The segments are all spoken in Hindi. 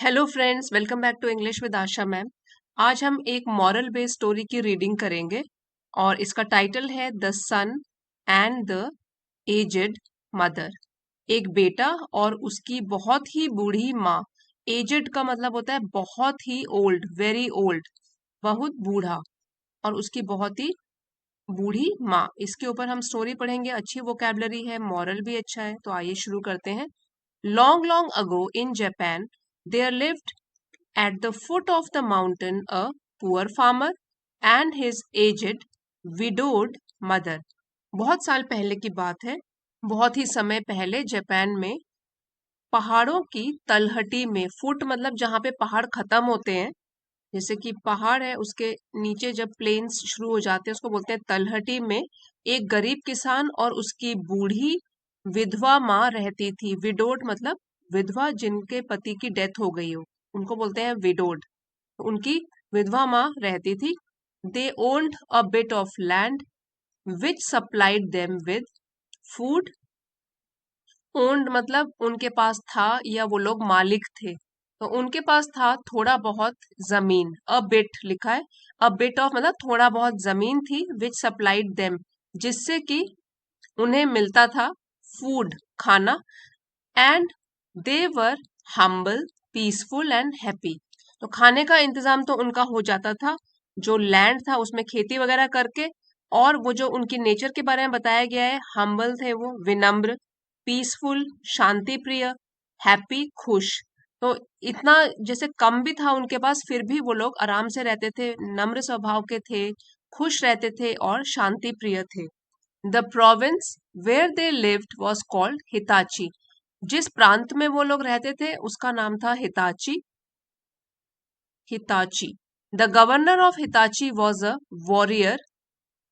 Hello friends, welcome back to English with Asha ma'am. आज हम एक मॉरल बेस्ड स्टोरी की रीडिंग करेंगे और इसका टाइटल है the son and the aged mother. एक बेटा और उसकी बहुत ही बूढ़ी माँ। एजेड का मतलब होता है बहुत ही ओल्ड, वेरी ओल्ड, बहुत बूढ़ा, और उसकी बहुत ही बूढ़ी माँ। इसके ऊपर हम स्टोरी पढ़ेंगे। अच्छी वोकैबलरी है, मॉरल भी अच्छा है, तो आइए शुरू करते हैं। Long long ago in Japan there lived at the foot of the mountain a poor farmer and his aged widowed mother। बहुत साल पहले की बात है। बहुत ही समय पहले जापान में पहाड़ों की तलहटी में, फुट मतलब जहाँ पे पहाड़ खत्म होते हैं, जैसे कि पहाड़ है उसके नीचे जब प्लेन्स शुरू हो जाते हैं उसको बोलते हैं तलहटी में, एक गरीब किसान और उसकी बूढ़ी विधवा माँ रहती थी। विडोड मतलब विधवा, जिनके पति की डेथ हो गई हो उनको बोलते हैं विडोड। उनकी विधवा माँ रहती थी। They owned a bit of land which supplied them with food. Owned मतलब उनके पास था या वो लोग मालिक थे, तो उनके पास था थोड़ा बहुत जमीन। अ बिट लिखा है, अ बिट ऑफ मतलब थोड़ा बहुत जमीन थी, विच सप्लाइड देम जिससे कि उन्हें मिलता था फूड, खाना। And they were humble, peaceful and happy. तो खाने का इंतजाम तो उनका हो जाता था, जो लैंड था उसमें खेती वगैरह करके। और वो जो उनकी नेचर के बारे में बताया गया है, हम्बल थे वो, विनम्र, पीसफुल शांति प्रिय, हैप्पी खुश। तो इतना जैसे कम भी था उनके पास, फिर भी वो लोग आराम से रहते थे, नम्र स्वभाव के थे, खुश रहते थे और शांति प्रिय थे। The province where they lived was called Hitachi. जिस प्रांत में वो लोग रहते थे उसका नाम था Hitachi. Hitachi. The governor of Hitachi was a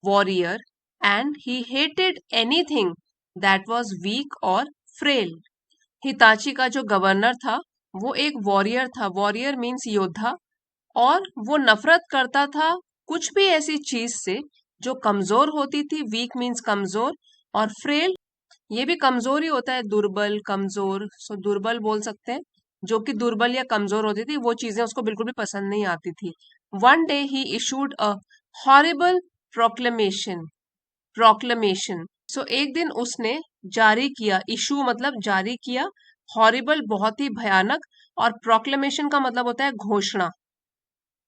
warrior and he hated anything that was weak और फ्रेल। हिताची का जो गवर्नर था वो एक वॉरियर था। वॉरियर मीन्स योद्धा। और वो नफरत करता था कुछ भी ऐसी चीज से जो कमजोर होती थी। वीक मीन्स कमजोर, और फ्रेल ये भी कमजोर ही होता है, दुर्बल कमजोर, सो दुर्बल बोल सकते हैं। जो कि दुर्बल या कमजोर होती थी वो चीजें उसको बिल्कुल भी पसंद नहीं आती थी। One day he issued a horrible proclamation. Proclamation so एक दिन उसने जारी किया, इशू मतलब जारी किया, हॉरिबल बहुत ही भयानक, और प्रोक्लेमेशन का मतलब होता है घोषणा।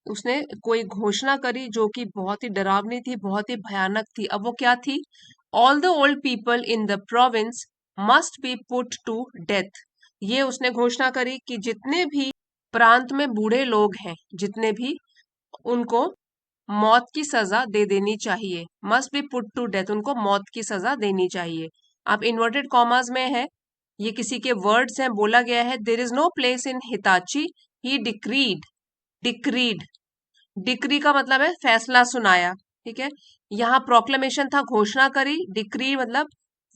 उसने कोई घोषणा करी जो कि बहुत ही डरावनी थी, बहुत ही भयानक थी। अब वो क्या थी? All the old people in the province must be put to death. ये उसने घोषणा करी कि जितने भी प्रांत में बूढ़े लोग हैं, जितने भी, उनको मौत की सजा दे देनी चाहिए। Must be put to death, उनको मौत की सजा देनी चाहिए। अब इन्वर्टेड कॉमास में है, ये किसी के वर्ड्स हैं, बोला गया है। There is no place in Hitachi, he decreed. Decreed, decree का मतलब है फैसला सुनाया, ठीक है। यहाँ प्रोक्लेमेशन था, घोषणा करी, डिक्री मतलब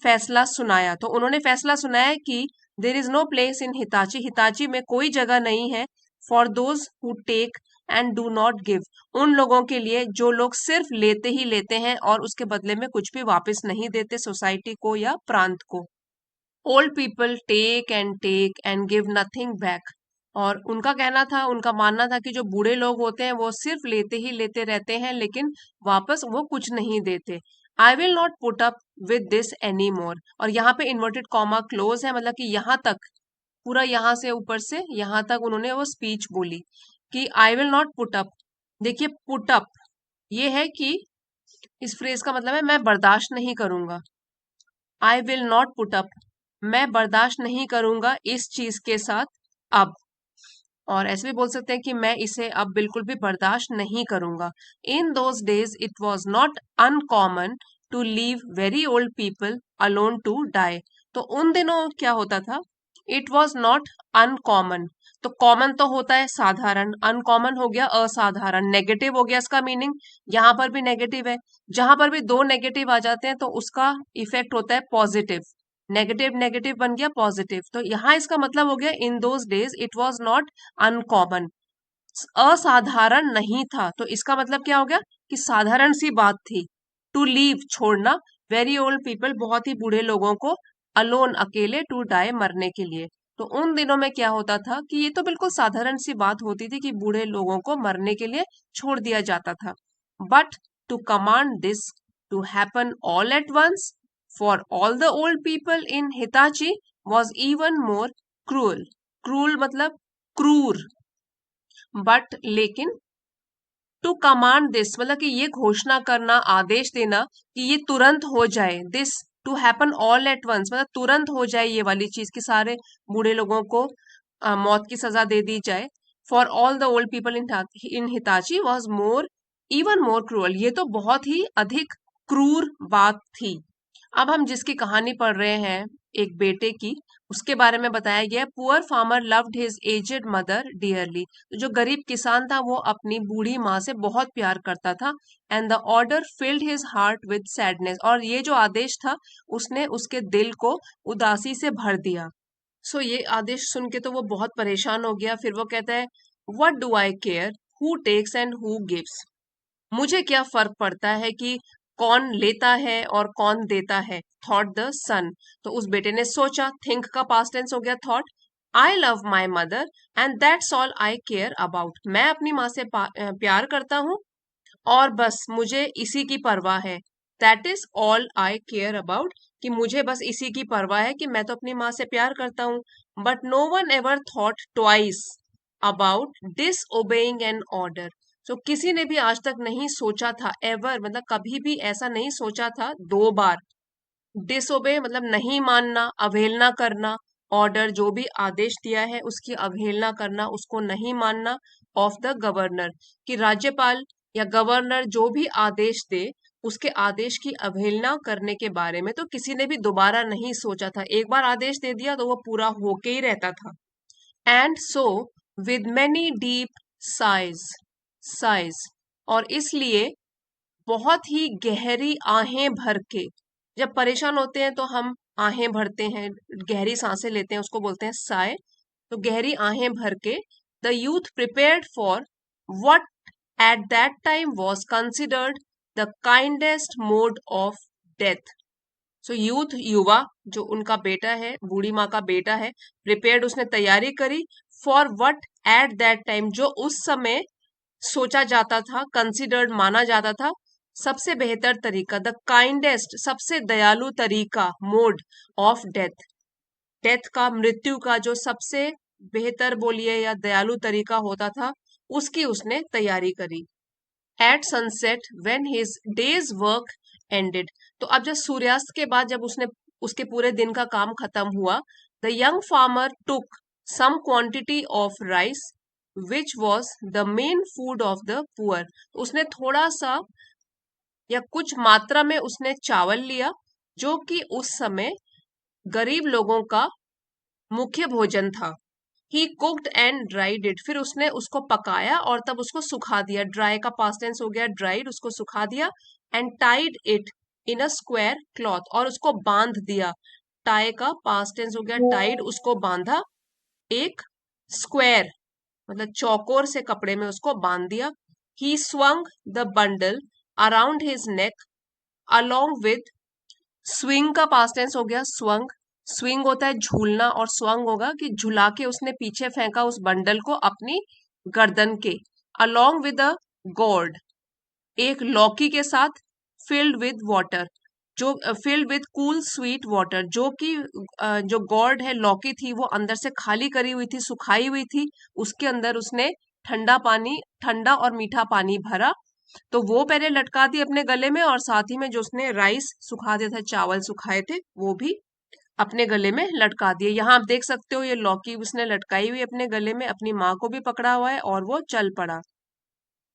फैसला सुनाया। तो उन्होंने फैसला सुनाया कि there is no place in Hitachi, Hitachi में कोई जगह नहीं है, for those who take and do not give, उन लोगों के लिए जो लोग सिर्फ लेते ही लेते हैं और उसके बदले में कुछ भी वापस नहीं देते सोसाइटी को या प्रांत को। Old people take and give nothing back. और उनका कहना था, उनका मानना था कि जो बूढ़े लोग होते हैं वो सिर्फ लेते ही लेते रहते हैं, लेकिन वापस वो कुछ नहीं देते। आई will not put up with this any more. और यहाँ पे इन्वर्टेड कॉमा क्लोज है, मतलब कि यहाँ तक, पूरा यहाँ से ऊपर से यहाँ तक उन्होंने वो स्पीच बोली कि आई विल नॉट पुट अप। देखिए पुट अप ये है कि इस फ्रेज का मतलब है मैं बर्दाश्त नहीं करूंगा। आई विल नॉट पुट अप, मैं बर्दाश्त नहीं करूंगा इस चीज के साथ अब। और ऐसे भी बोल सकते हैं कि मैं इसे अब बिल्कुल भी बर्दाश्त नहीं करूंगा। In those days it was not uncommon to leave very old people alone to die. तो उन दिनों क्या होता था? इट वॉज नॉट अनकॉमन, तो कॉमन तो होता है साधारण, अनकॉमन हो गया असाधारण, नेगेटिव हो गया इसका मीनिंग। यहाँ पर भी नेगेटिव है, जहां पर भी दो नेगेटिव आ जाते हैं तो उसका इफेक्ट होता है पॉजिटिव। नेगेटिव नेगेटिव बन गया पॉजिटिव, तो यहाँ इसका मतलब हो गया इन those days it was not uncommon, असाधारण नहीं था। तो इसका मतलब क्या हो गया कि साधारण सी बात थी। टू लीव छोड़ना, वेरी ओल्ड पीपल बहुत ही बूढ़े लोगों को, अलोन अकेले, टू डाई मरने के लिए। तो उन दिनों में क्या होता था कि ये तो बिल्कुल साधारण सी बात होती थी कि बूढ़े लोगों को मरने के लिए छोड़ दिया जाता था, but to command this to happen all at once for all the old people in Hitachi was even more cruel. Cruel मतलब क्रूर, बट लेकिन टू कमांड दिस मतलब कि ये घोषणा करना, आदेश देना कि ये तुरंत हो जाए, this to happen all at once मतलब तुरंत हो जाए ये वाली चीज कि सारे बूढ़े लोगों को मौत की सजा दे दी जाए, for all the old people in Hitachi was more even more cruel, ये तो बहुत ही अधिक क्रूर बात थी। अब हम जिसकी कहानी पढ़ रहे हैं, एक बेटे की, उसके बारे में बताया गया है। Poor farmer loved his aged mother dearly, जो गरीब किसान था वो अपनी बूढ़ी माँ से बहुत प्यार करता था। And the order field his heart with sadness, और ये जो आदेश था उसने उसके दिल को उदासी से भर दिया। सो ये आदेश सुन के तो वो बहुत परेशान हो गया। फिर वो कहता है, what do I care who takes and who gives, मुझे क्या फर्क पड़ता है कि कौन लेता है और कौन देता है, थॉट द सन। तो उस बेटे ने सोचा, थिंक का पास्ट टेंस हो गया thought. I love my mother and that's all I care about, मैं अपनी माँ से प्यार करता हूँ और बस मुझे इसी की परवाह है। That is all I care about, कि मुझे बस इसी की परवाह है कि मैं तो अपनी माँ से प्यार करता हूँ। But no one ever thought twice about disobeying an order, तो किसी ने भी आज तक नहीं सोचा था, एवर मतलब कभी भी ऐसा नहीं सोचा था दो बार, डिसोबे मतलब नहीं मानना, अवहेलना करना, ऑर्डर जो भी आदेश दिया है उसकी अवहेलना करना, उसको नहीं मानना, ऑफ द गवर्नर, कि राज्यपाल या गवर्नर जो भी आदेश दे उसके आदेश की अवहेलना करने के बारे में तो किसी ने भी दोबारा नहीं सोचा था। एक बार आदेश दे दिया तो वो पूरा होके ही रहता था। And so with many deep size, size और इसलिए बहुत ही गहरी आहें भर के, जब परेशान होते हैं तो हम आहें भरते हैं, गहरी सांसें लेते हैं, उसको बोलते हैं साय। तो गहरी आहें भर के the youth prepared for what at that time was considered the kindest mode of death. So youth युवा, जो उनका बेटा है, बूढ़ी माँ का बेटा है, प्रिपेयर्ड उसने तैयारी करी, for what at that time जो उस समय सोचा जाता था, कंसिडर्ड माना जाता था, सबसे बेहतर तरीका, द काइंडेस्ट सबसे दयालु तरीका, मोड ऑफ डेथ, डेथ का, मृत्यु का जो सबसे बेहतर बोलिए या दयालु तरीका होता था, उसकी उसने तैयारी करी। At sunset when his day's work ended, तो अब जब सूर्यास्त के बाद जब उसने उसके पूरे दिन का काम खत्म हुआ, the young farmer took some quantity of rice which was the main food of the poor, उसने थोड़ा सा या कुछ मात्रा में उसने चावल लिया जो कि उस समय गरीब लोगों का मुख्य भोजन था। ही कुक्ड एंड ड्राइड इट, फिर उसने उसको पकाया और तब उसको सुखा दिया, ड्राई का पास्ट टेंस हो गया ड्राइड, उसको सुखा दिया। And tied it in a square cloth, और उसको बांध दिया, टाई का पास्ट टेंस हो गया टाइड, उसको बांधा, एक स्क्वायर मतलब चौकोर से कपड़े में उसको बांध दिया। ही swung the bundle around his neck along with, swing का पास्ट टेंस हो गया स्वंग, स्विंग होता है झूलना और स्वंग होगा कि झुला के उसने पीछे फेंका उस बंडल को अपनी गर्दन के। अलोंग विद अ गोर्ड, एक लौकी के साथ, फिल्ड विद वाटर, जो filled with cool sweet water, जो कि जो गॉर्ड है लौकी थी वो अंदर से खाली करी हुई थी, सुखाई हुई थी, उसके अंदर उसने ठंडा पानी, ठंडा और मीठा पानी भरा, तो वो पहले लटका दी अपने गले में, और साथ ही में जो उसने राइस सुखा दिया था, चावल सुखाए थे, वो भी अपने गले में लटका दिए। यहाँ आप देख सकते हो ये लौकी उसने लटकाई हुई अपने गले में, अपनी माँ को भी पकड़ा हुआ है और वो चल पड़ा।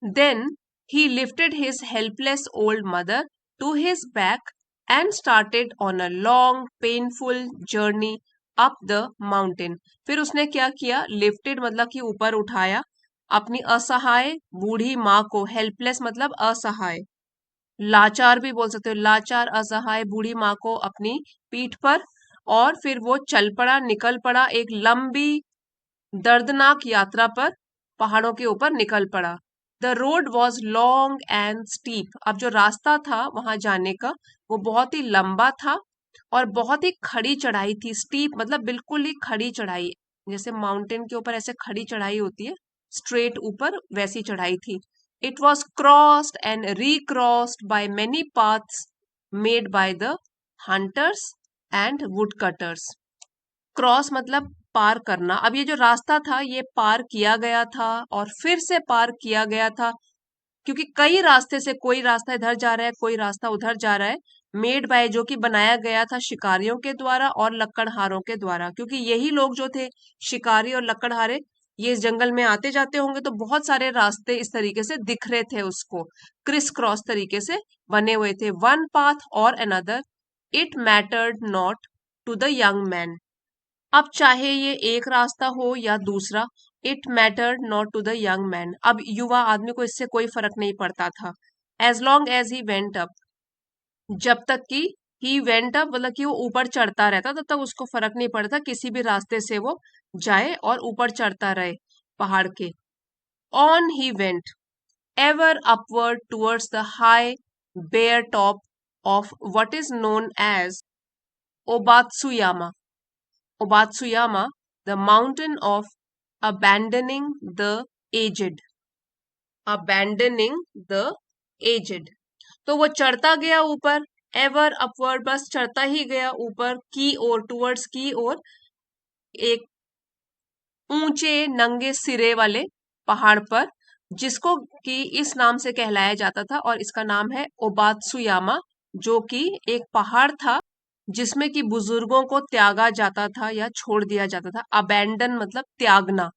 Then he lifted his helpless old mother to his back and started on a long painful journey up the mountain। फिर उसने क्या किया, lifted मतलब कि ऊपर उठाया अपनी असहाय बूढ़ी माँ को, हेल्पलेस मतलब असहाय, लाचार भी बोल सकते हो, लाचार असहाय बूढ़ी माँ को अपनी पीठ पर, और फिर वो चल पड़ा, निकल पड़ा एक लंबी दर्दनाक यात्रा पर, पहाड़ों के ऊपर निकल पड़ा। The road was long and steep, अब जो रास्ता था वहां जाने का वो बहुत ही लंबा था और बहुत ही खड़ी चढ़ाई थी। स्टीप मतलब बिल्कुल ही खड़ी चढ़ाई, जैसे माउंटेन के ऊपर ऐसे खड़ी चढ़ाई होती है स्ट्रेट ऊपर, वैसी चढ़ाई थी। It was crossed and recrossed by many paths made by the hunters and woodcutters. Cross मतलब पार करना। अब ये जो रास्ता था ये पार किया गया था और फिर से पार किया गया था, क्योंकि कई रास्ते से, कोई रास्ता इधर जा रहा है, कोई रास्ता उधर जा रहा है। मेड बाय जो कि बनाया गया था शिकारियों के द्वारा और लकड़हारों के द्वारा, क्योंकि यही लोग जो थे शिकारी और लकड़हारे, ये इस जंगल में आते जाते होंगे, तो बहुत सारे रास्ते इस तरीके से दिख रहे थे उसको, क्रिस क्रॉस तरीके से बने हुए थे। One path or another it mattered not to the young man. अब चाहे ये एक रास्ता हो या दूसरा, it mattered not to the young man. अब युवा आदमी को इससे कोई फर्क नहीं पड़ता था। As long as he went up, जब तक कि ही वेंट अप मतलब कि वो ऊपर चढ़ता रहता, तब तक उसको फर्क नहीं पड़ता, किसी भी रास्ते से वो जाए और ऊपर चढ़ता रहे पहाड़ के। On he went ever upward towards the high bare top of what is known as Obatsuyama. Obatsuyama, the mountain of abandoning the aged. Abandoning the aged. तो वो चढ़ता गया ऊपर, एवर अपवर्ड, बस चढ़ता ही गया ऊपर की ओर, टूवर्ड्स की ओर, एक ऊंचे नंगे सिरे वाले पहाड़ पर, जिसको कि इस नाम से कहलाया जाता था, और इसका नाम है ओबात्सुयामा, जो कि एक पहाड़ था जिसमें कि बुजुर्गों को त्यागा जाता था या छोड़ दिया जाता था। अबैंडन मतलब त्यागना,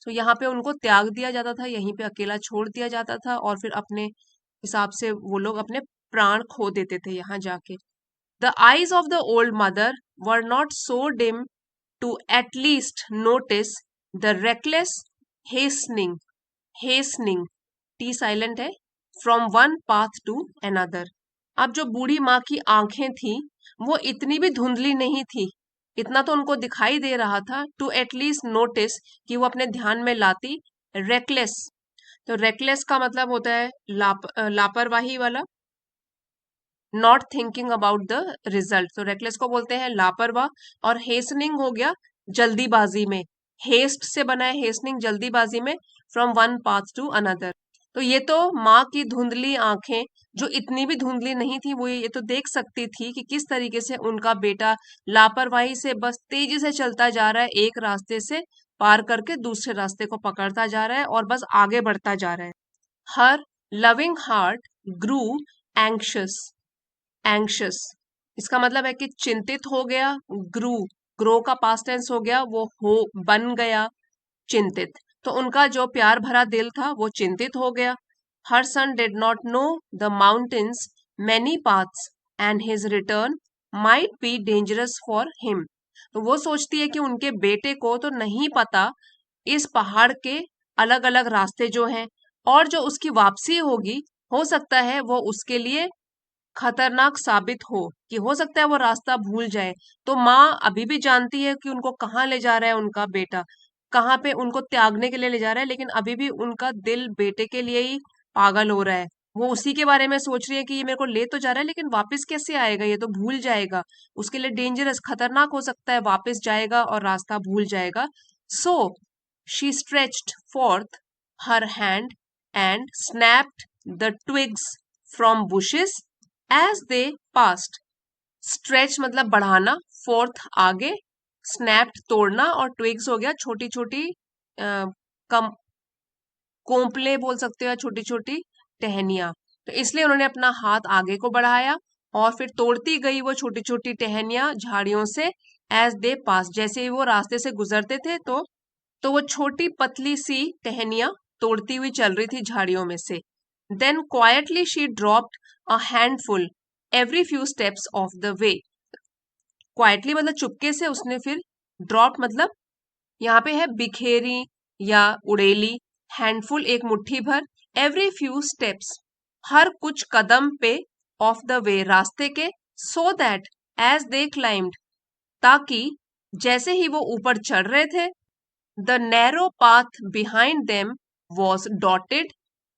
तो यहाँ पे उनको त्याग दिया जाता था, यहीं पे अकेला छोड़ दिया जाता था, और फिर अपने हिसाब से वो लोग अपने प्राण खो देते थे यहाँ जाके। The eyes of the old mother were not so dim to at least notice the reckless hastening, hastening, T silent है, from one path to another. अब जो बूढ़ी माँ की आंखें थी वो इतनी भी धुंधली नहीं थी, इतना तो उनको दिखाई दे रहा था, टू एटलीस्ट नोटिस, कि वो अपने ध्यान में लाती, रेकलेस। तो रेकलेस का मतलब होता है लापरवाही वाला, not thinking about the result, तो रेकलेस को बोलते हैं लापरवाह। और हेस्निंग हो गया जल्दीबाजी में, हेस्ट से बना है हेस्निंग, जल्दीबाजी में, from one path to another. तो ये तो माँ की धुंधली आंखें, जो इतनी भी धुंधली नहीं थी, वो ये तो देख सकती थी कि किस तरीके से उनका बेटा लापरवाही से बस तेजी से चलता जा रहा है, एक रास्ते से पार करके दूसरे रास्ते को पकड़ता जा रहा है और बस आगे बढ़ता जा रहा है। हर लविंग हार्ट ग्रू एंक्शस, एंक्शस इसका मतलब है कि चिंतित हो गया, ग्रू, ग्रो का पास्ट टेंस हो गया, वो हो बन गया चिंतित, तो उनका जो प्यार भरा दिल था वो चिंतित हो गया। Her son did not know the mountains many paths and his return might be dangerous for him. तो वो सोचती है कि उनके बेटे को तो नहीं पता इस पहाड़ के अलग अलग रास्ते जो हैं, और जो उसकी वापसी होगी, हो सकता है वो उसके लिए खतरनाक साबित हो, कि हो सकता है वो रास्ता भूल जाए। तो माँ अभी भी जानती है कि उनको कहाँ ले जा रहा है उनका बेटा, कहाँ पे उनको त्यागने के लिए ले जा रहा है, लेकिन अभी भी उनका दिल बेटे के लिए ही पागल हो रहा है। वो उसी के बारे में सोच रही है कि ये मेरे को ले तो जा रहा है, लेकिन वापस कैसे आएगा, ये तो भूल जाएगा, उसके लिए डेंजरस, खतरनाक हो सकता है, वापस जाएगा और रास्ता भूल जाएगा। So she stretched forth her hand and snapped the twigs from bushes as they passed. Stretch मतलब बढ़ाना, फोर्थ आगे, स्नैप्ड तोड़ना, और ट्विग्स हो गया छोटी छोटी कम कोंपले बोल सकते हो, या छोटी छोटी टहनियां। तो इसलिए उन्होंने अपना हाथ आगे को बढ़ाया और फिर तोड़ती गई वो छोटी छोटी टहनियां झाड़ियों से, एज दे पास, जैसे ही वो रास्ते से गुजरते थे, तो वो छोटी पतली सी टहनियां तोड़ती हुई चल रही थी झाड़ियों में से। Then quietly she dropped a handful every few steps of the way. Quietly मतलब चुपके से, उसने फिर ड्रॉप मतलब यहाँ पे है बिखेरी या उड़ेली, हैंडफुल एक मुट्ठी भर, एवरी फ्यू स्टेप्स हर कुछ कदम पे, ऑफ द वे रास्ते के, so that as they climbed, ताकि जैसे ही वो ऊपर चढ़ रहे थे, the narrow path behind them was dotted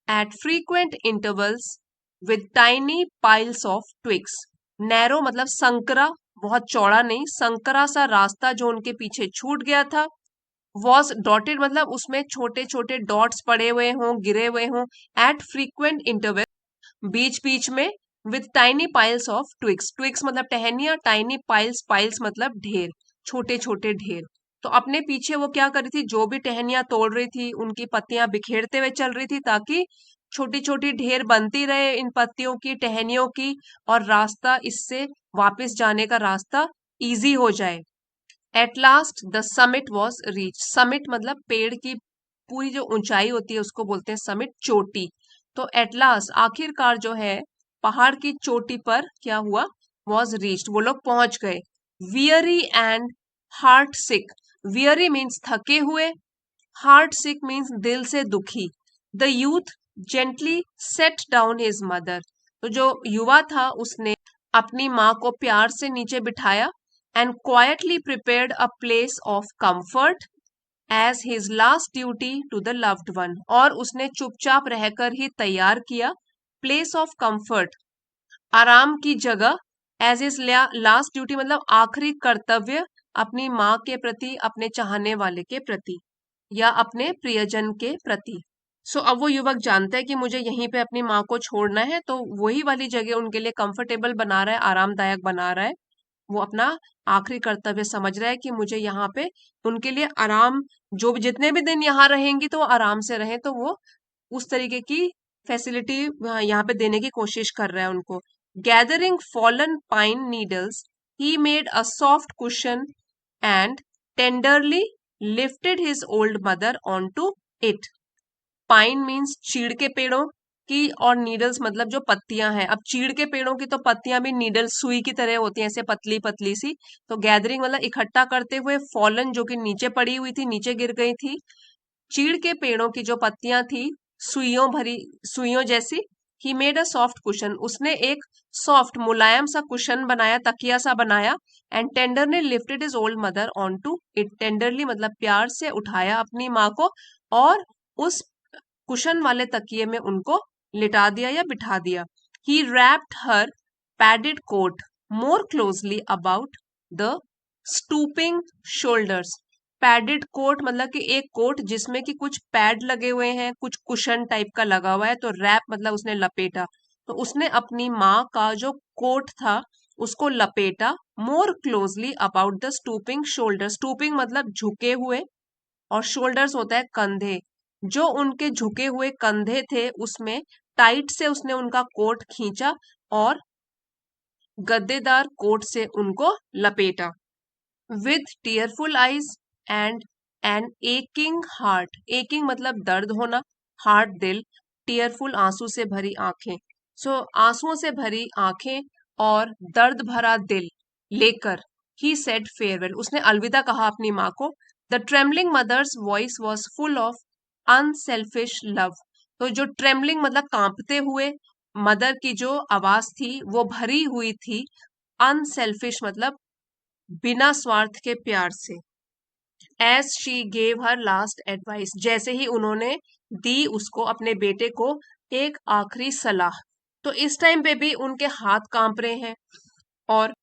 at frequent intervals with tiny piles of twigs. Narrow मतलब संकरा, बहुत चौड़ा नहीं, संकरा सा रास्ता जो उनके पीछे छूट गया था। वॉज डॉटेड मतलब उसमें छोटे छोटे डॉट्स पड़े हुए हों, गिरे हुए हों, एट फ्रीक्वेंट इंटरवल, बीच बीच में, with tiny piles of twigs, twigs मतलब टहनियां, टाइनी पाइल्स, पाइल्स मतलब ढेर, छोटे छोटे ढेर। तो अपने पीछे वो क्या कर रही थी, जो भी टहनियां तोड़ रही थी उनकी पत्तियां बिखेरते हुए चल रही थी, ताकि छोटी छोटी ढेर बनती रहे इन पत्तियों की, टहनियों की, और रास्ता इससे वापस जाने का रास्ता इजी हो जाए। At last the summit was reach, summit मतलब पेड़ की पूरी जो ऊंचाई होती है उसको बोलते हैं समिट, चोटी। तो एट लास्ट आखिरकार जो है पहाड़ की चोटी पर क्या हुआ, वॉज रीच्ड, वो लोग पहुंच गए। Weary and heart sick, weary means थके हुए, हार्ट सिक मीन्स दिल से दुखी। The youth gently set down his mother, तो जो युवा था उसने अपनी माँ को प्यार से नीचे बिठाया, and quietly prepared a place of comfort as his last duty to the loved one, और उसने चुपचाप रहकर ही तैयार किया प्लेस ऑफ कंफर्ट, आराम की जगह, एज इज लास्ट ड्यूटी मतलब आखिरी कर्तव्य, अपनी माँ के प्रति, अपने चाहने वाले के प्रति, या अपने प्रियजन के प्रति। सो अब वो युवक जानता है कि मुझे यहीं पे अपनी माँ को छोड़ना है, तो वही वाली जगह उनके लिए कंफर्टेबल बना रहा है, आरामदायक बना रहा है। वो अपना आखिरी कर्तव्य समझ रहा है कि मुझे यहाँ पे उनके लिए आराम, जो भी जितने भी दिन यहाँ रहेंगी तो वो आराम से रहें, तो वो उस तरीके की फैसिलिटी यहाँ पे देने की कोशिश कर रहा है उनको। Gathering fallen pine needles he made a soft cushion and tenderly lifted his old mother on to it. Pine means चीड़ के पेड़ों की, और नीडल्स मतलब जो पत्तियां हैं। अब चीड़ के पेड़ों की तो पत्तियां भी नीडल सुई की तरह होती हैं, ऐसे पतली पतली सी। तो गैदरिंग मतलब इकट्ठा करते हुए, फॉलन जो कि नीचे पड़ी हुई थी, नीचे गिर गई थी, चीड़ के पेड़ों की जो पत्तियां थी सुइयों भरी, सुइयों जैसी। ही मेड अ सॉफ्ट कुशन, उसने एक सॉफ्ट मुलायम सा कुशन बनाया, तकिया सा बनाया। And tenderly lifted his old mother on to it, tenderly मतलब प्यार से उठाया अपनी माँ को, और उस कुशन वाले तकिए में उनको लिटा दिया या बिठा दिया। He wrapped her padded coat more closely about the stooping shoulders, padded coat मतलब कि एक कोट जिसमें कि कुछ पैड लगे हुए हैं, कुछ कुशन टाइप का लगा हुआ है, तो रैप मतलब उसने लपेटा। तो उसने अपनी माँ का जो कोट था उसको लपेटा, मोर closely about the stooping shoulder, stooping मतलब झुके हुए, और शोल्डर्स होता है कंधे, जो उनके झुके हुए कंधे थे उसमें टाइट से उसने उनका कोट खींचा और गद्देदार कोट से उनको लपेटा। With tearful eyes and an aching heart, aching मतलब दर्द होना, हार्ट दिल, टीयरफुल आंसू से भरी आंखें। सो आंसुओं से भरी आंखें और दर्द भरा दिल लेकर ही सेड फेयरवेल, उसने अलविदा कहा अपनी माँ को। The trembling mother's voice was full of unselfish love, तो जो ट्रेमलिंग मतलब कांपते हुए मदर की जो आवाज थी वो भरी हुई थी अनसेल्फिश मतलब बिना स्वार्थ के प्यार से। As she gave her last advice, जैसे ही उन्होंने दी उसको, अपने बेटे को एक आखिरी सलाह। तो इस टाइम पे भी उनके हाथ कांप रहे हैं और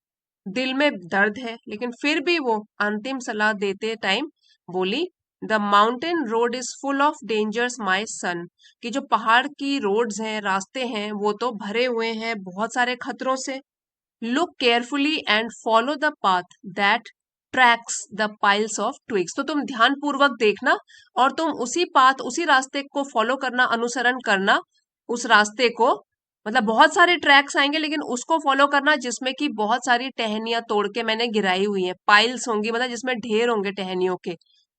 दिल में दर्द है, लेकिन फिर भी वो अंतिम सलाह देते टाइम बोली, the mountain road is full of dangers my son, कि जो पहाड़ की रोड्स हैं, रास्ते हैं, वो तो भरे हुए हैं बहुत सारे खतरों से। Look carefully and follow the path that tracks the piles of twigs, तो तुम ध्यान पूर्वक देखना और तुम उसी पाथ, उसी रास्ते को फॉलो करना, अनुसरण करना उस रास्ते को, मतलब बहुत सारे ट्रैक्स आएंगे लेकिन उसको फॉलो करना जिसमें कि बहुत सारी टहनियां तोड़ के मैंने गिराई हुई हैं, पाइल्स होंगी मतलब जिसमें ढेर होंगे टहनियों के।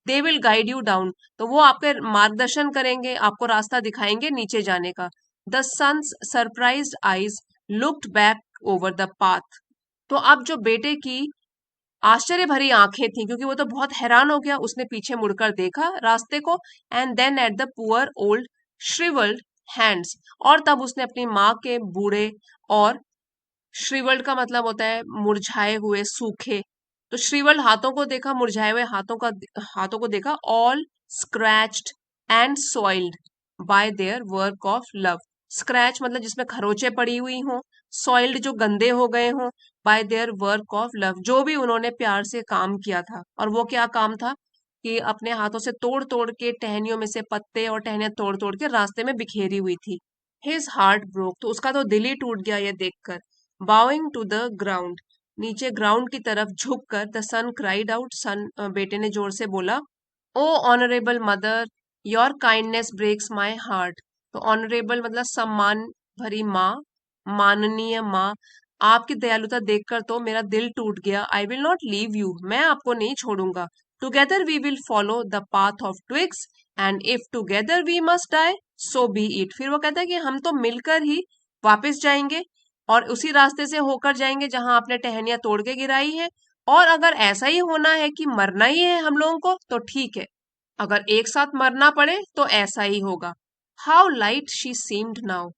They will guide you down, तो वो आपके मार्गदर्शन करेंगे, आपको रास्ता दिखाएंगे नीचे जाने का। The son's surprised eyes looked back over the path, तो अब जो बेटे की आश्चर्य भरी आंखें थी, क्योंकि वो तो बहुत हैरान हो गया, उसने पीछे मुड़कर देखा रास्ते को। And then at the poor old shrivelled hands, और तब उसने अपनी माँ के बूढ़े, और श्रिवल्ड का मतलब होता है मुरझाए हुए, सूखे, तो श्रिवल्ड हाथों को देखा, मुरझाए हुए हाथों को देखा। All scratched and soiled bye their work of love, scratch मतलब जिसमें खरोचे पड़ी हुई हों, सॉइल्ड जो गंदे हो गए हों, bye their work of love, जो भी उन्होंने प्यार से काम किया था। और वो क्या काम था कि अपने हाथों से तोड़ तोड़ के टहनियों में से पत्ते और टहनियां तोड़ तोड़ के रास्ते में बिखेरी हुई थी। हिज हार्ट ब्रोक, तो उसका तो दिल ही टूट गया ये देखकर। बाउइंग टू द ग्राउंड, नीचे ग्राउंड की तरफ झुककर the son cried out, son बेटे ने जोर से बोला, O honourable mother, your kindness breaks my heart. तो ऑनरेबल मतलब सम्मान भरी माँ, माननीय माँ, आपकी दयालुता देखकर तो मेरा दिल टूट गया। I will not leave you, मैं आपको नहीं छोड़ूंगा। Together we will follow the path of twigs, and if together we must die, so be it. फिर वो कहता है कि हम तो मिलकर ही वापस जाएंगे और उसी रास्ते से होकर जाएंगे जहां आपने टहनियां तोड़ के गिराई है। और अगर ऐसा ही होना है कि मरना ही है हम लोगों को, तो ठीक है, अगर एक साथ मरना पड़े तो ऐसा ही होगा। How light she seemed now,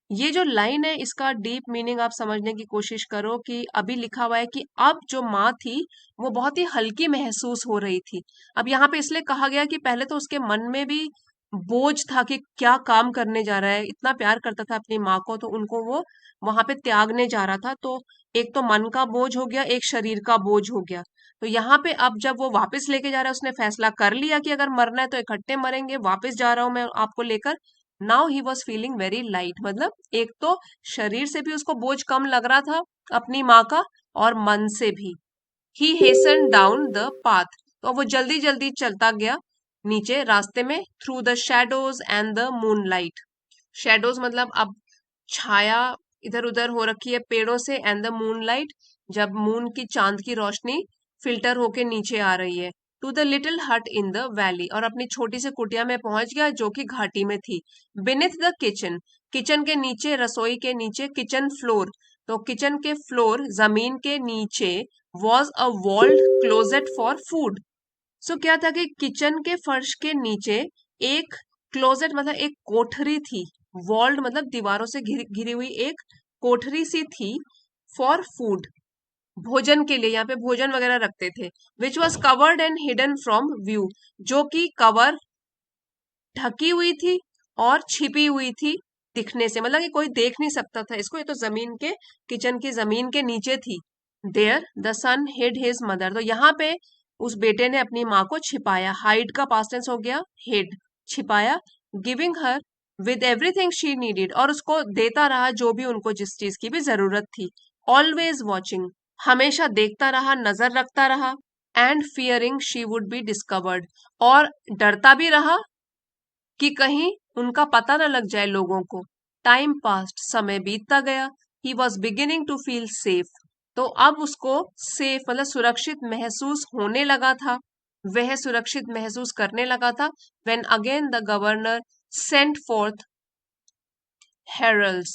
ये जो लाइन है इसका डीप मीनिंग आप समझने की कोशिश करो कि अभी लिखा हुआ है कि अब जो माँ थी वो बहुत ही हल्की महसूस हो रही थी। अब यहाँ पे इसलिए कहा गया कि पहले तो उसके मन में भी बोझ था कि क्या काम करने जा रहा है, इतना प्यार करता था अपनी माँ को, तो उनको वो वहां पे त्यागने जा रहा था। तो एक तो मन का बोझ हो गया, एक शरीर का बोझ हो गया। तो यहाँ पे अब जब वो वापस लेके जा रहा है, उसने फैसला कर लिया कि अगर मरना है तो इकट्ठे मरेंगे, वापस जा रहा हूं मैं आपको लेकर। Now he was feeling very light, मतलब एक तो शरीर से भी उसको बोझ कम लग रहा था अपनी माँ का, और मन से भी। ही हेसन डाउन द पाथ, तो वो जल्दी जल्दी चलता गया नीचे रास्ते में, through the shadows and the moonlight. Shadows मतलब अब छाया इधर उधर हो रखी है पेड़ों से, एंड द मूनलाइट, जब मून की चांद की रोशनी फिल्टर होके नीचे आ रही है। टू द लिटिल हट इन द वैली, और अपनी छोटी सी कुटिया में पहुंच गया जो कि घाटी में थी। बिनिथ द किचन, किचन के नीचे, रसोई के नीचे, किचन फ्लोर, तो किचन के फ्लोर जमीन के नीचे, was a walled closet for food. So क्या था कि किचन के फर्श के नीचे एक क्लोजेट मतलब एक कोठरी थी। वॉल्ड मतलब दीवारों से घिरी हुई एक कोठरी सी थी, फॉर फूड, भोजन के लिए, यहाँ पे भोजन वगैरह रखते थे। Which was covered and hidden from view, जो कि कवर ढकी हुई थी और छिपी हुई थी दिखने से, मतलब कि कोई देख नहीं सकता था इसको, ये तो जमीन के, किचन की जमीन के नीचे थी। There the son hid his mother, तो यहाँ पे उस बेटे ने अपनी माँ को छिपाया। हाइड का पास्ट टेंस हो गया हिड, छिपाया। Giving her with everything she needed, और उसको देता रहा जो भी उनको जिस चीज की भी जरूरत थी। ऑलवेज वॉचिंग, हमेशा देखता रहा, नजर रखता रहा। And fearing she would be discovered, और डरता भी रहा कि कहीं उनका पता न लग जाए लोगों को। टाइम पास्ट, समय बीतता गया। He was beginning to feel safe, तो अब उसको सेफ मतलब सुरक्षित महसूस होने लगा था, वह सुरक्षित महसूस करने लगा था। When again the governor sent forth heralds,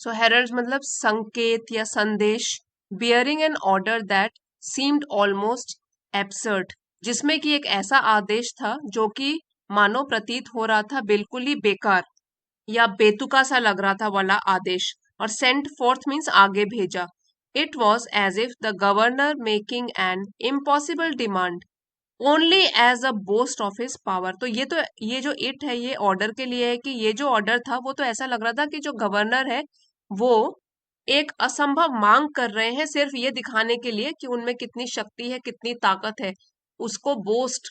so heralds मतलब संकेत या संदेश, bearing an order that seemed almost absurd, जिसमें कि एक ऐसा आदेश था जो कि मानो प्रतीत हो रहा था बिल्कुल ही बेकार या बेतुका सा लग रहा था वाला आदेश। और सेंट फोर्थ मीन्स आगे भेजा। It was as if the governor making an impossible demand only as a boast of his power, तो ये जो इट है ये ऑर्डर के लिए है कि ये जो ऑर्डर था वो तो ऐसा लग रहा था कि जो गवर्नर है वो एक असंभव मांग कर रहे हैं सिर्फ ये दिखाने के लिए कि उनमें कितनी शक्ति है, कितनी ताकत है, उसको बोस्ट,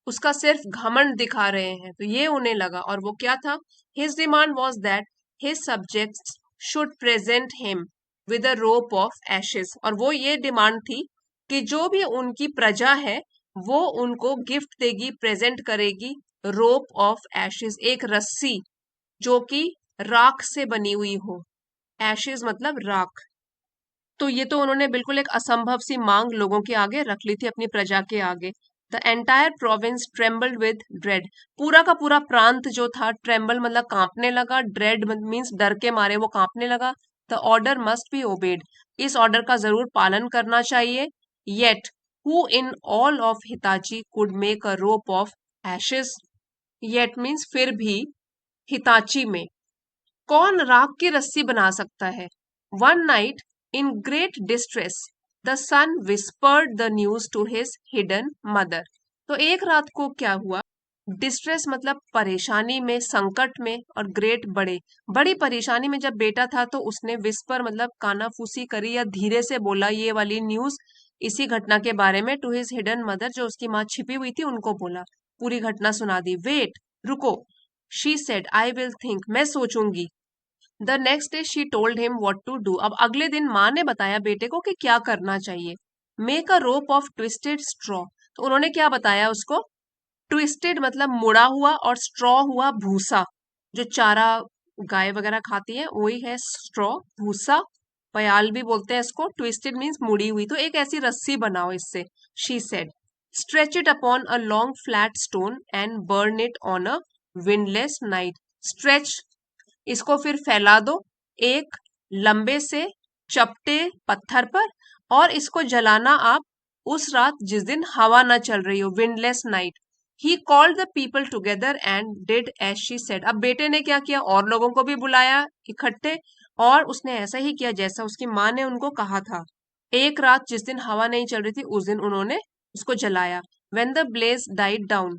उसका सिर्फ घमंड दिखा रहे हैं, तो ये उन्हें लगा। और वो क्या था? His demand was that his subjects should present him with a rope of ashes, और वो ये डिमांड थी कि जो भी उनकी प्रजा है वो उनको गिफ्ट देगी, प्रेजेंट करेगी रोप ऑफ एशेस, एक रस्सी जो कि राख से बनी हुई हो। एशेस मतलब राख। तो ये तो उन्होंने बिल्कुल एक असंभव सी मांग लोगों के आगे रख ली थी, अपनी प्रजा के आगे। The entire province trembled with dread, पूरा का पूरा प्रांत जो था, ट्रेम्बल मतलब कांपने लगा, ड्रेड मीन्स डर के मारे वो कांपने लगा। The order must be obeyed, इस ऑर्डर का जरूर पालन करना चाहिए। Yet who in all of Hitachi could make a rope of ashes, yet means फिर भी, हिताची में कौन राख की रस्सी बना सकता है। One night in great distress the son whispered the news to his hidden mother, तो एक रात को क्या हुआ डिस्ट्रेस मतलब परेशानी में, संकट में, और ग्रेट बड़े। बड़ी परेशानी में जब बेटा था तो उसने विस्पर मतलब कानाफूसी करी या धीरे से बोला ये वाली न्यूज, इसी घटना के बारे में, टू हिज हिडन मदर, जो उसकी माँ छिपी हुई थी उनको बोला, पूरी घटना सुना दी। वेट, रुको, she said, I will think, मैं सोचूंगी। The next day she told him what to do, अब अगले दिन माँ ने बताया बेटे को कि क्या करना चाहिए। Make a rope of twisted straw, तो उन्होंने क्या बताया उसको? ट्विस्टेड मतलब मुड़ा हुआ, और स्ट्रॉ हुआ भूसा, जो चारा गाय वगैरह खाती है वही है स्ट्रॉ, भूसा। पयाल भी बोलते हैं इसको। ट्विस्टेड मीन्स मुड़ी हुई, तो एक ऐसी रस्सी बनाओ इससे। She said, stretch it upon a long flat stone and burn it on a windless night. Stretch, इसको फिर फैला दो एक लंबे से चपटे पत्थर पर, और इसको जलाना आप उस रात जिस दिन हवा न चल रही हो, windless night. He called the people together and did as she said, अब बेटे ने क्या किया, और लोगों को भी बुलाया इकट्ठे, और उसने ऐसा ही किया जैसा उसकी माँ ने उनको कहा था। एक रात जिस दिन हवा नहीं चल रही थी उस दिन उन्होंने उसको जलाया। When the blaze died down,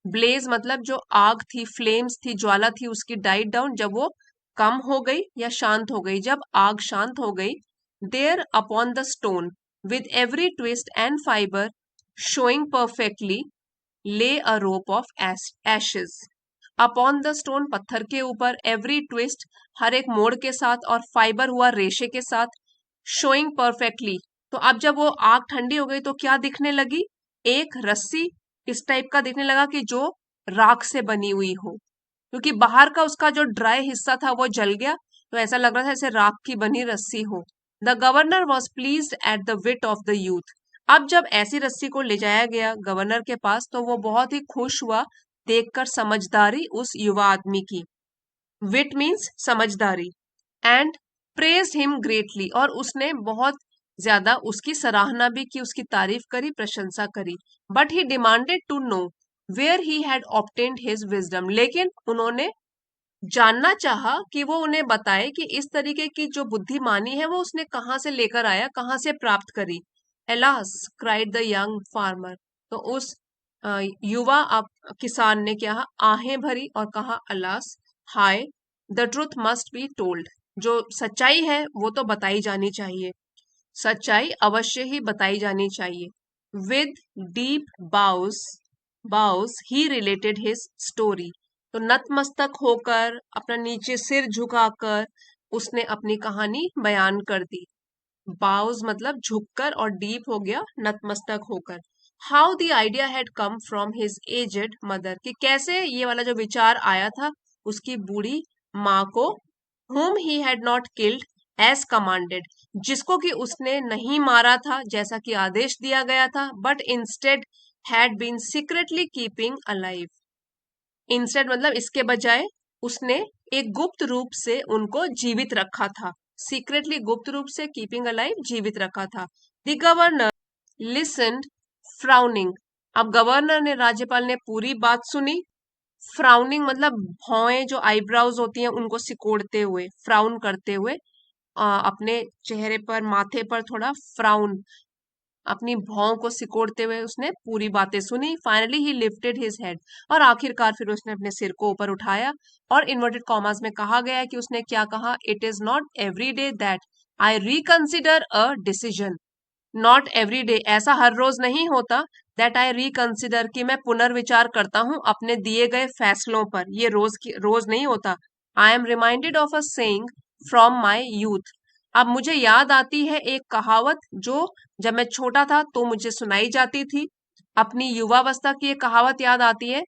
blaze मतलब जो आग थी, फ्लेम्स थी, ज्वाला थी उसकी, डाइड डाउन जब वो कम हो गई या शांत हो गई, जब आग शांत हो गई, there upon the stone with every twist and fibre showing perfectly lay a rope of ashes. Upon the stone पत्थर के ऊपर, एवरी ट्विस्ट हर एक मोड़ के साथ, और फाइबर हुआ रेशे के साथ, शोइंग परफेक्टली, तो अब जब वो आग ठंडी हो गई तो क्या दिखने लगी? एक रस्सी इस टाइप का दिखने लगा कि जो राख से बनी हुई हो, क्योंकि बाहर का उसका जो ड्राई हिस्सा था वो जल गया, तो ऐसा लग रहा था जैसे राख की बनी रस्सी हो। The governor was pleased at the wheat of the youth, अब जब ऐसी रस्सी को ले जाया गया गवर्नर के पास तो वो बहुत ही खुश हुआ देखकर समझदारी उस युवा आदमी की। विट मीन्स समझदारी। एंड प्रेज हिम ग्रेटली, और उसने बहुत ज्यादा उसकी सराहना भी की, उसकी तारीफ करी, प्रशंसा करी। But he demanded to know where he had obtained his wisdom, लेकिन उन्होंने जानना चाहा कि वो उन्हें बताए कि इस तरीके की जो बुद्धिमानी है वो उसने कहाँ से लेकर आया, कहाँ से प्राप्त करी। Alas, cried the young farmer, तो उस युवा किसान ने क्या आहें भरी और कहा, alas, hi, the truth must be told, जो सच्चाई है वो तो बताई जानी चाहिए, सच्चाई अवश्य ही बताई जानी चाहिए। With deep bows bows he related his story, तो नतमस्तक होकर, अपना नीचे सिर झुकाकर उसने अपनी कहानी बयान कर दी। बाउज मतलब झुककर, और डीप हो गया नतमस्तक होकर। How the idea had come from his aged mother, कि कैसे ये वाला जो विचार आया था उसकी बूढ़ी माँ को, whom he had not killed as commanded, जिसको कि उसने नहीं मारा था जैसा कि आदेश दिया गया था, but instead had been secretly keeping alive, instead मतलब इसके बजाय उसने एक गुप्त रूप से उनको जीवित रखा था, सीक्रेटली गुप्त रूप से, कीपिंग अलाइव जीवित रखा था। द गवर्नर लिसन्ड फ्राउनिंग, अब गवर्नर ने, राज्यपाल ने पूरी बात सुनी। फ्राउनिंग मतलब भौएं, जो आईब्राउज होती हैं उनको सिकोड़ते हुए, फ्राउन करते हुए, अपने चेहरे पर, माथे पर थोड़ा फ्राउन, अपनी भौं को सिकोड़ते हुए उसने पूरी बातें सुनी। Finally he lifted his head, और आखिरकार फिर उसने अपने सिर को ऊपर उठाया, और इन्वर्टेड कॉमास में कहा गया है कि उसने क्या कहा, it is not every day that I reconsider a decision, not every day, ऐसा हर रोज नहीं होता, दैट आई रिकंसिडर, कि मैं पुनर्विचार करता हूं अपने दिए गए फैसलों पर, ये रोज नहीं होता। I am reminded of a saying from my youth, अब मुझे याद आती है एक कहावत जो जब मैं छोटा था तो मुझे सुनाई जाती थी, अपनी युवावस्था की एक कहावत याद आती है,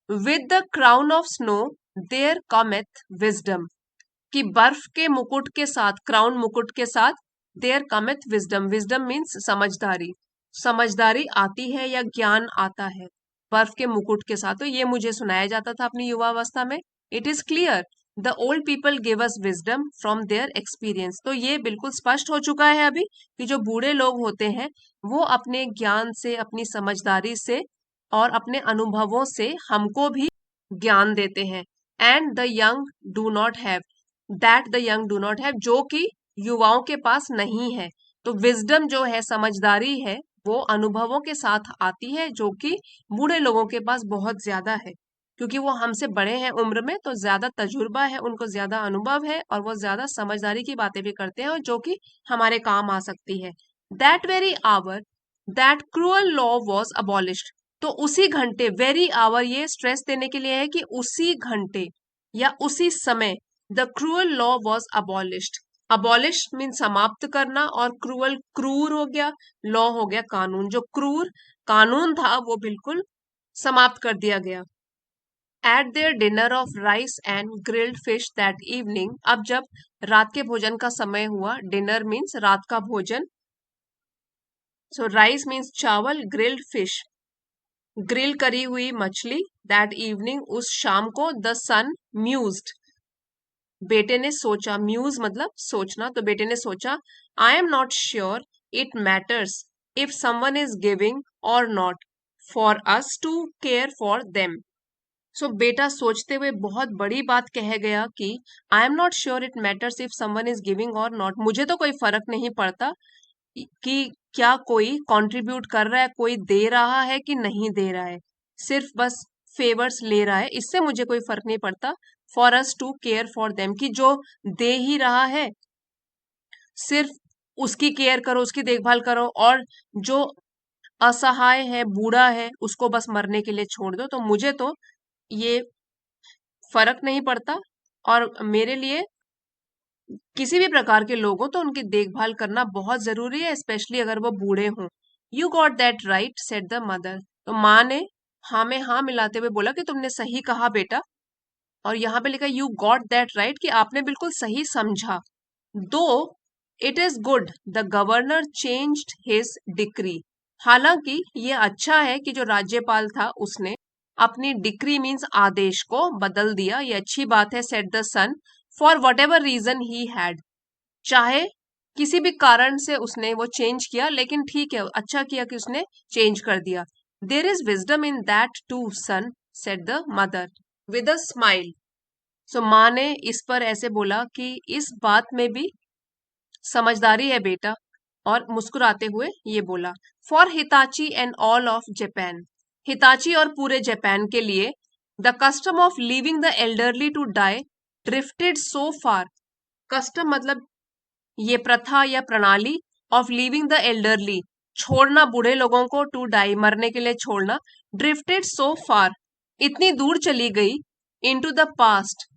with the crown of snow there cometh wisdom, कि बर्फ के मुकुट के साथ, क्राउन मुकुट के साथ, there cometh wisdom, wisdom means समझदारी, समझदारी आती है या ज्ञान आता है बर्फ के मुकुट के साथ, तो ये मुझे सुनाया जाता था अपनी युवावस्था में। It is clear the old people give us wisdom from their experience, तो ये बिल्कुल स्पष्ट हो चुका है अभी कि जो बूढ़े लोग होते हैं वो अपने ज्ञान से, अपनी समझदारी से और अपने अनुभवों से हमको भी ज्ञान देते हैं। And the young do not have, that the young do not have, जो कि युवाओं के पास नहीं है। तो विजडम जो है, समझदारी है, वो अनुभवों के साथ आती है जो कि बूढ़े लोगों के पास बहुत ज्यादा है, क्योंकि वो हमसे बड़े हैं उम्र में, तो ज्यादा तजुर्बा है, उनको ज्यादा अनुभव है और वो ज्यादा समझदारी की बातें भी करते हैं और जो कि हमारे काम आ सकती है। That very hour that cruel law was abolished. तो उसी घंटे, वेरी आवर ये स्ट्रेस देने के लिए है कि उसी घंटे या उसी समय the cruel law was abolished. Abolish mean समाप्त करना और क्रूअल क्रूर हो गया, लॉ हो गया कानून। जो क्रूर कानून था वो बिल्कुल समाप्त कर दिया गया। Eight there dinner of rice and grilled fish that evening. अब जब रात के भोजन का समय हुआ, डिनर मीन्स रात का भोजन, सो राइस मीन्स चावल, ग्रिल्ड फिश ग्रिल करी हुई मछली, दैट इवनिंग उस शाम को, द सन म्यूज्ड बेटे ने सोचा, म्यूज मतलब सोचना, तो बेटे ने सोचा, I am not sure it matters if someone is giving or not for us to care for them. So बेटा सोचते हुए बहुत बड़ी बात कह गया कि I am not sure it matters if someone is giving or not. मुझे तो कोई फर्क नहीं पड़ता कि क्या कोई कंट्रीब्यूट कर रहा है, कोई दे रहा है कि नहीं दे रहा है, सिर्फ बस फेवर्स ले रहा है, इससे मुझे कोई फर्क नहीं पड़ता। For us to care for them, कि जो दे ही रहा है सिर्फ उसकी केयर करो, उसकी देखभाल करो, और जो असहाय है, बूढ़ा है, उसको बस मरने के लिए छोड़ दो। तो मुझे तो ये फर्क नहीं पड़ता, और मेरे लिए किसी भी प्रकार के लोग हो तो उनकी देखभाल करना बहुत जरूरी है, स्पेशली अगर वो बूढ़े हों। You got that right said the mother. तो माँ ने हाँ में हाँ मिलाते हुए बोला कि तुमने सही कहा बेटा। और यहाँ पे लिखा यू गॉट दैट राइट, कि आपने बिल्कुल सही समझा। दो it is good the governor changed his decree. हालांकि ये अच्छा है कि जो राज्यपाल था उसने अपनी डिक्री मीन्स आदेश को बदल दिया, ये अच्छी बात है, said the son, for whatever reason he had. चाहे किसी भी कारण से उसने वो चेंज किया, लेकिन ठीक है, अच्छा किया कि उसने चेंज कर दिया। There is wisdom in that too son, said the mother with a smile. So माँ ने इस पर ऐसे बोला कि इस बात में भी समझदारी है बेटा, और मुस्कुराते हुए ये बोला, for Hitachi and all of Japan. Hitachi और पूरे जापान के लिए the custom of leaving the elderly to die drifted so far. Custom मतलब ये प्रथा या प्रणाली, ऑफ लिविंग द एल्डरली छोड़ना बूढ़े लोगों को, टू डाई मरने के लिए छोड़ना, ड्रिफ्टेड सो फार इतनी दूर चली गई, इनटू द पास्ट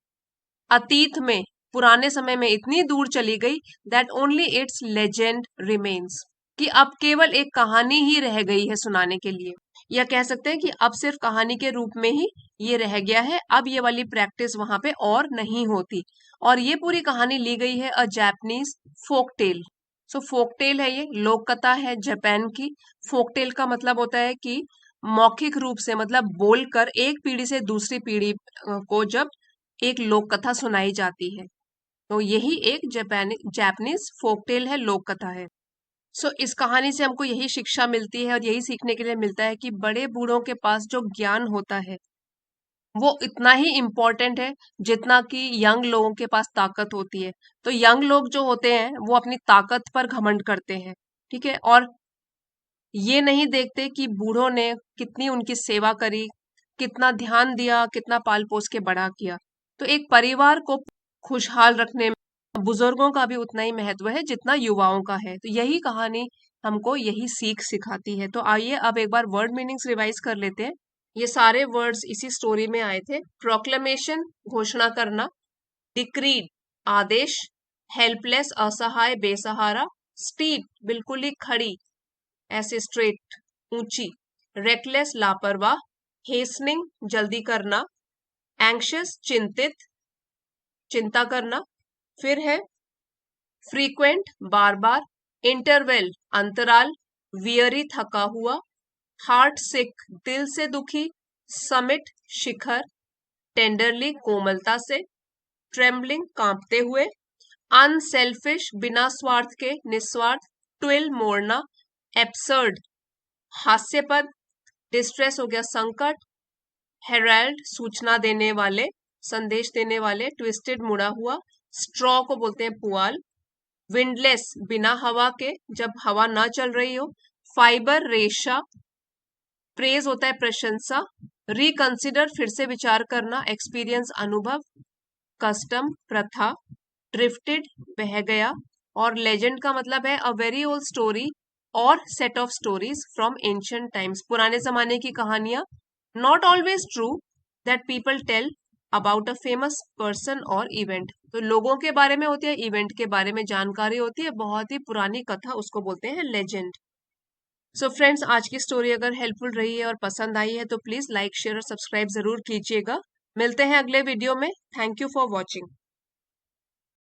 अतीत में, पुराने समय में इतनी दूर चली गई, that only it's legend remains कि अब केवल एक कहानी ही रह गई है सुनाने के लिए, या कह सकते हैं कि अब सिर्फ कहानी के रूप में ही ये रह गया है, अब ये वाली प्रैक्टिस वहां पे और नहीं होती। और ये पूरी कहानी ली गई है a Japanese folk tale. So folk tale है, ये लोक कथा है जापान की। फोक टेल का मतलब होता है कि मौखिक रूप से, मतलब बोलकर एक पीढ़ी से दूसरी पीढ़ी को जब एक लोक कथा सुनाई जाती है, तो यही एक जापानीज फोक टेल है, लोक कथा है। सो इस कहानी से हमको यही शिक्षा मिलती है और यही सीखने के लिए मिलता है कि बड़े बूढ़ों के पास जो ज्ञान होता है वो इतना ही इम्पोर्टेंट है जितना कि यंग लोगों के पास ताकत होती है। तो यंग लोग जो होते हैं वो अपनी ताकत पर घमंड करते हैं, ठीक है, और ये नहीं देखते कि बूढ़ों ने कितनी उनकी सेवा करी, कितना ध्यान दिया, कितना पाल पोस के बड़ा किया। तो एक परिवार को खुशहाल रखने में बुजुर्गों का भी उतना ही महत्व है जितना युवाओं का है। तो यही कहानी हमको यही सीख सिखाती है। तो आइए अब एक बार वर्ड मीनिंग्स रिवाइज कर लेते हैं। ये सारे वर्ड्स इसी स्टोरी में आए थे। प्रोक्लेमेशन घोषणा करना, डिक्रीड आदेश, हेल्पलेस असहाय बेसहारा, स्टीप बिल्कुल ही खड़ी ऐसे स्ट्रेट ऊंची, रेकलेस लापरवाह, हेस्निंग जल्दी करना, एंग्शियस चिंतित चिंता करना, फिर है फ्रीक्वेंट बार बार, इंटरवेल अंतराल, वियरी थका हुआ, हार्ट सिक दिल से दुखी, समिट शिखर, टेंडरली कोमलता से, ट्रेम्बलिंग कांपते हुए, अनसेल्फिश बिना स्वार्थ के निस्वार्थ, ट्विल मोड़ना, एब्सर्ड हास्यपद, डिस्ट्रेस हो गया संकट, हेराल्ड सूचना देने वाले, संदेश देने वाले, ट्विस्टेड मुड़ा हुआ, स्ट्रॉ को बोलते हैं पुआल, विंडलेस बिना हवा के जब हवा ना चल रही हो, फाइबर रेशा, प्रेज होता है प्रशंसा, रिकंसिडर फिर से विचार करना, एक्सपीरियंस अनुभव, कस्टम प्रथा, ड्रिफ्टेड बह गया, और लेजेंड का मतलब है a very old story or set of stories from ancient times, पुराने जमाने की कहानियां, not always true that people tell about a famous person or event, तो लोगों के बारे में होती है, इवेंट के बारे में जानकारी होती है, बहुत ही पुरानी कथा उसको बोलते हैं लेजेंड। सो फ्रेंड्स, आज की स्टोरी अगर हेल्पफुल रही है और पसंद आई है तो प्लीज लाइक शेयर और सब्सक्राइब जरूर कीजिएगा। मिलते हैं अगले वीडियो में। Thank you for watching.